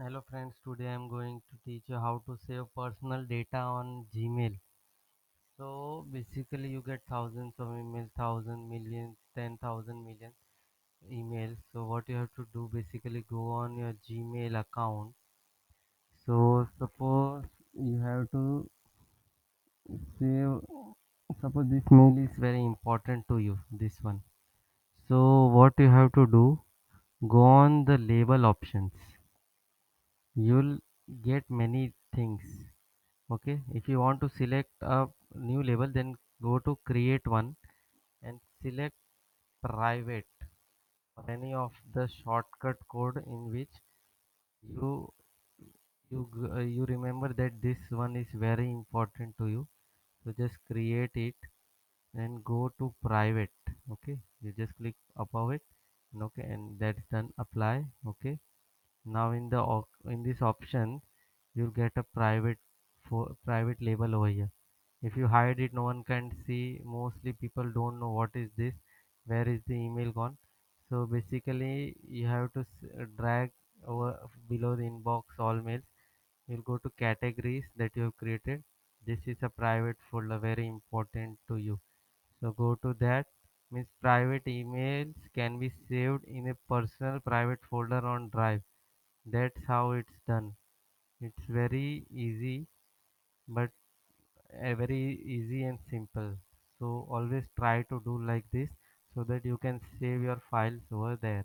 Hello friends, today I am going to teach you how to save personal data on Gmail. So basically you get thousands of emails, thousand millions, 10,000 million emails. So what you have to do, basically go on your Gmail account. So suppose you have to save, suppose this mail is very important to you, this one. So what you have to do, go on the label options. You'll get many things. Okay, if you want to select a new label, then go to create one and select private or any of the shortcut code in which you you remember that this one is very important to you. So just create it and go to private. Okay, you just click above it and okay, and that's done. Apply. Okay, now in this option you'll get a private label over here. If you hide it, no one can see. Mostly people don't know what is this, where is the email gone. So basically you have to drag over below the inbox all mails. You'll go to categories that you have created. This is a private folder, very important to you. So go to that. Means private emails can be saved in a personal private folder on drive. That's how it's done. It's very easy, but very easy and simple. So always try to do like this so that you can save your files over there.